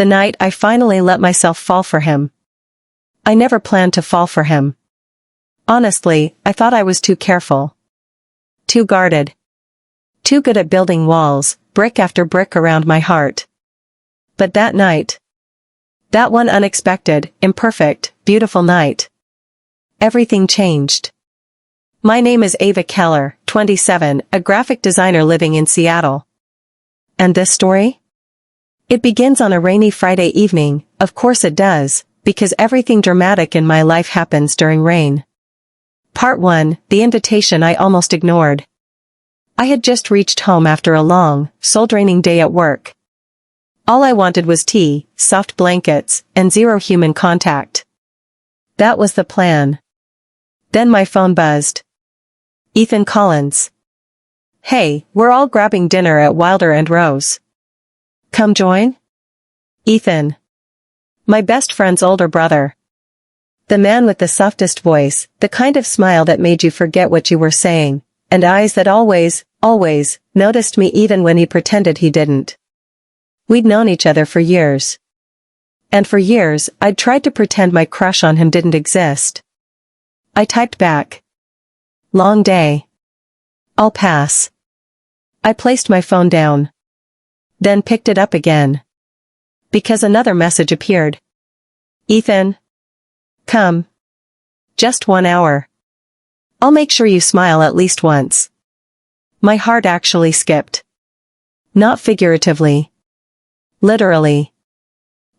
The night I finally let myself fall for him. I never planned to fall for him. Honestly, I thought I was too careful. Too guarded. Too good at building walls, brick after brick around my heart. But that night. That one unexpected, imperfect, beautiful night. Everything changed. My name is Ava Keller, 27, a graphic designer living in Seattle. And this story? It begins on a rainy Friday evening, of course it does, because everything dramatic in my life happens during rain. Part 1, the invitation I almost ignored. I had just reached home after a long, soul-draining day at work. All I wanted was tea, soft blankets, and zero human contact. That was the plan. Then my phone buzzed. Ethan Collins. Hey, we're all grabbing dinner at Wilder and Rose. Come join? Ethan. My best friend's older brother. The man with the softest voice, the kind of smile that made you forget what you were saying, and eyes that always noticed me even when he pretended he didn't. We'd known each other for years. And for years, I'd tried to pretend my crush on him didn't exist. I typed back. Long day. I'll pass. I placed my phone down. Then picked it up again. Because another message appeared. Ethan. Come. Just 1 hour. I'll make sure you smile at least once. My heart actually skipped. Not figuratively. Literally.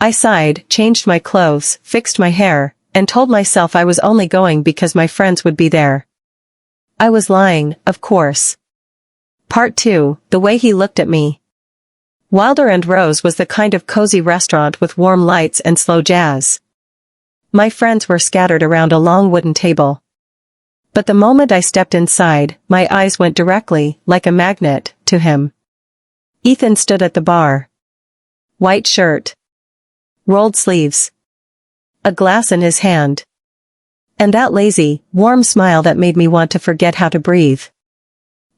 I sighed, changed my clothes, fixed my hair, and told myself I was only going because my friends would be there. I was lying, of course. Part 2, the way he looked at me. Wilder and Rose was the kind of cozy restaurant with warm lights and slow jazz. My friends were scattered around a long wooden table. But the moment I stepped inside, my eyes went directly, like a magnet, to him. Ethan stood at the bar. White shirt. Rolled sleeves. A glass in his hand. And that lazy, warm smile that made me want to forget how to breathe.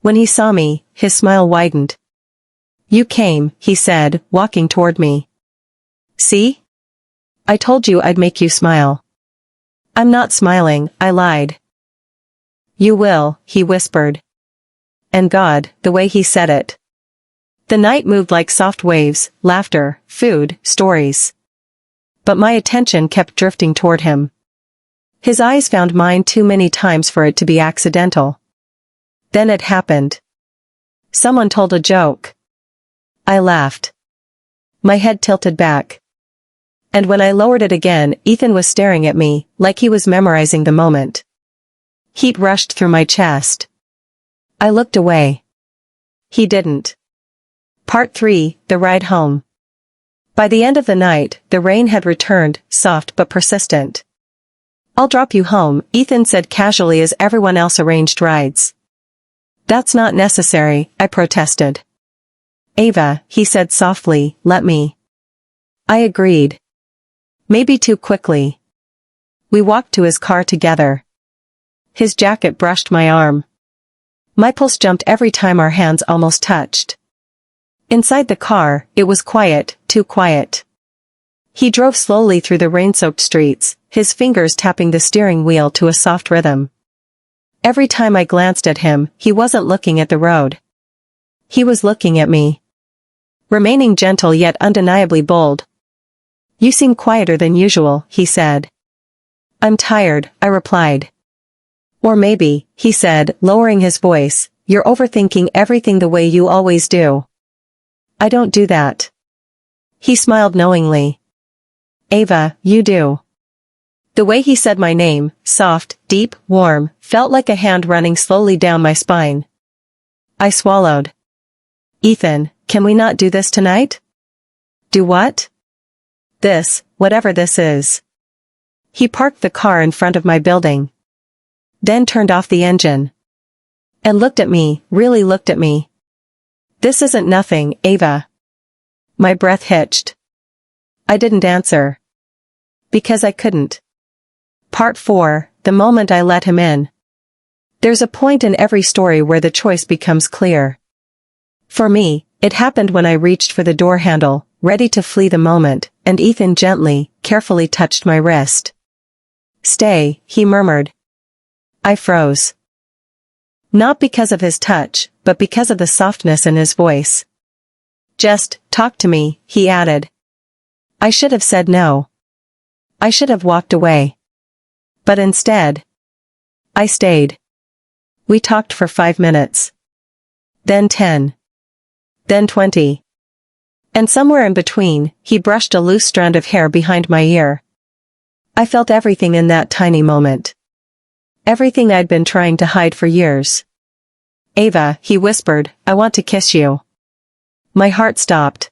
When he saw me, his smile widened. You came, he said, walking toward me. See? I told you I'd make you smile. I'm not smiling, I lied. You will, he whispered. And God, the way he said it. The night moved like soft waves, laughter, food, stories. But my attention kept drifting toward him. His eyes found mine too many times for it to be accidental. Then it happened. Someone told a joke. I laughed. My head tilted back. And when I lowered it again, Ethan was staring at me, like he was memorizing the moment. Heat rushed through my chest. I looked away. He didn't. Part 3, the ride home. By the end of the night, the rain had returned, soft but persistent. I'll drop you home, Ethan said casually as everyone else arranged rides. That's not necessary, I protested. Ava, he said softly, let me. I agreed. Maybe too quickly. We walked to his car together. His jacket brushed my arm. My pulse jumped every time our hands almost touched. Inside the car, it was quiet, too quiet. He drove slowly through the rain-soaked streets, his fingers tapping the steering wheel to a soft rhythm. Every time I glanced at him, he wasn't looking at the road. He was looking at me. Remaining gentle yet undeniably bold. You seem quieter than usual, he said. I'm tired, I replied. Or maybe, he said, lowering his voice, you're overthinking everything the way you always do. I don't do that. He smiled knowingly. Ava, you do. The way he said my name, soft, deep, warm, felt like a hand running slowly down my spine. I swallowed. Ethan, can we not do this tonight? Do what? This, whatever this is. He parked the car in front of my building. Then turned off the engine. And looked at me, really looked at me. This isn't nothing, Ava. My breath hitched. I didn't answer. Because I couldn't. Part 4, the moment I let him in. There's a point in every story where the choice becomes clear. For me, It happened when I reached for the door handle, ready to flee the moment, and Ethan gently, carefully touched my wrist. "Stay," he murmured. I froze. Not because of his touch, but because of the softness in his voice. "Just, talk to me," he added. I should have said no. I should have walked away. But instead, I stayed. We talked for 5 minutes. Then 10. Then 20. And somewhere in between, he brushed a loose strand of hair behind my ear. I felt everything in that tiny moment. Everything I'd been trying to hide for years. "Ava," he whispered, "I want to kiss you." My heart stopped.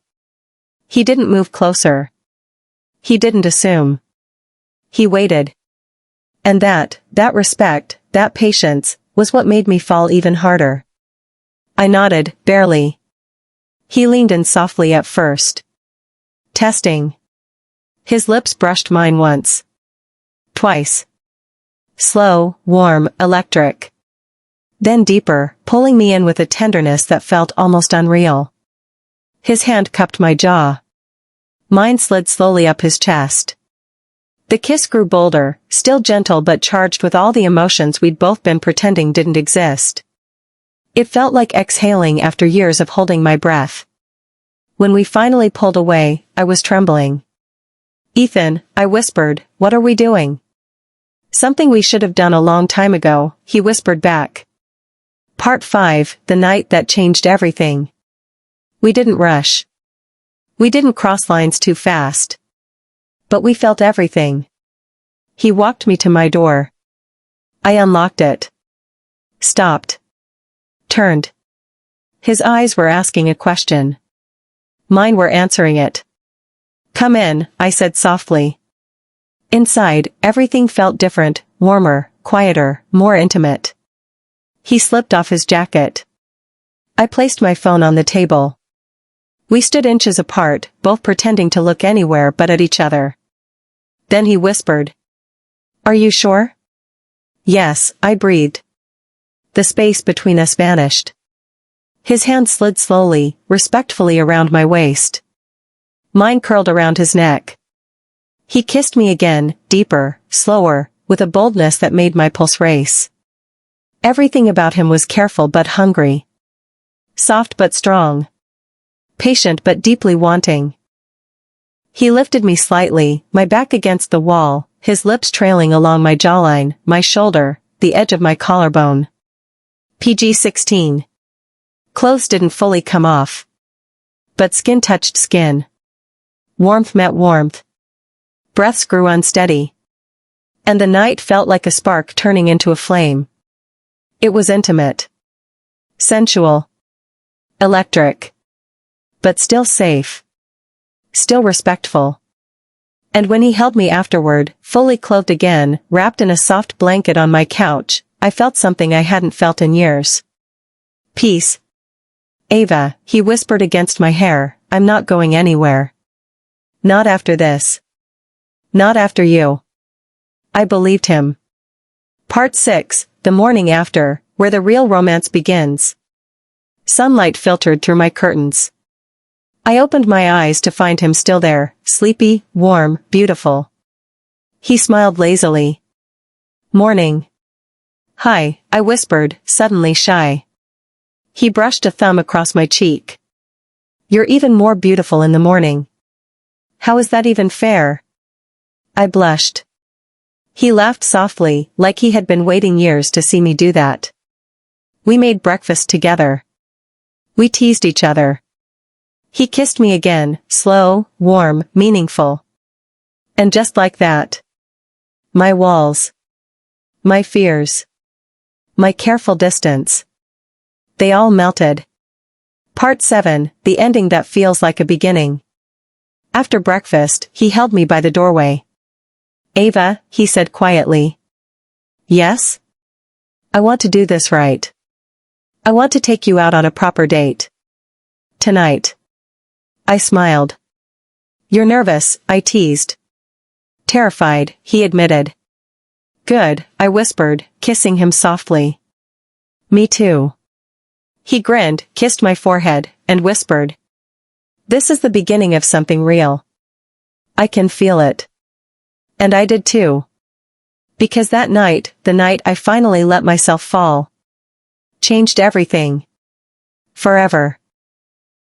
He didn't move closer. He didn't assume. He waited. And that respect, that patience, was what made me fall even harder. I nodded, barely. He leaned in softly at first. Testing. His lips brushed mine once. Twice. Slow, warm, electric. Then deeper, pulling me in with a tenderness that felt almost unreal. His hand cupped my jaw. Mine slid slowly up his chest. The kiss grew bolder, still gentle but charged with all the emotions we'd both been pretending didn't exist. It felt like exhaling after years of holding my breath. When we finally pulled away, I was trembling. "Ethan," I whispered, "what are we doing?" "Something we should have done a long time ago," he whispered back. Part 5, the night that changed everything. We didn't rush. We didn't cross lines too fast. But we felt everything. He walked me to my door. I unlocked it. Stopped. Turned. His eyes were asking a question. Mine were answering it. "Come in," I said softly. Inside, everything felt different, warmer, quieter, more intimate. He slipped off his jacket. I placed my phone on the table. We stood inches apart, both pretending to look anywhere but at each other. Then he whispered. "Are you sure?" "Yes," I breathed. The space between us vanished. His hand slid slowly, respectfully around my waist. Mine curled around his neck. He kissed me again, deeper, slower, with a boldness that made my pulse race. Everything about him was careful but hungry. Soft but strong. Patient but deeply wanting. He lifted me slightly, my back against the wall, his lips trailing along my jawline, my shoulder, the edge of my collarbone. PG-16. Clothes didn't fully come off. But skin touched skin. Warmth met warmth. Breaths grew unsteady. And the night felt like a spark turning into a flame. It was intimate. Sensual. Electric. But still safe. Still respectful. And when he held me afterward, fully clothed again, wrapped in a soft blanket on my couch, I felt something I hadn't felt in years. Peace. "Ava," he whispered against my hair, "I'm not going anywhere. Not after this. Not after you." I believed him. Part 6, the morning after, where the real romance begins. Sunlight filtered through my curtains. I opened my eyes to find him still there, sleepy, warm, beautiful. He smiled lazily. "Morning." "Hi," I whispered, suddenly shy. He brushed a thumb across my cheek. "You're even more beautiful in the morning." "How is that even fair?" I blushed. He laughed softly, like he had been waiting years to see me do that. We made breakfast together. We teased each other. He kissed me again, slow, warm, meaningful. And just like that, my walls, my fears, my careful distance, they all melted. Part 7, the ending that feels like a beginning. After breakfast, he held me by the doorway. "Ava," he said quietly. "Yes?" "I want to do this right. I want to take you out on a proper date. Tonight." I smiled. "You're nervous," I teased. "Terrified," he admitted. "Good," I whispered, kissing him softly. "Me too." He grinned, kissed my forehead, and whispered, "This is the beginning of something real. I can feel it." And I did too. Because that night, the night I finally let myself fall, changed everything. Forever.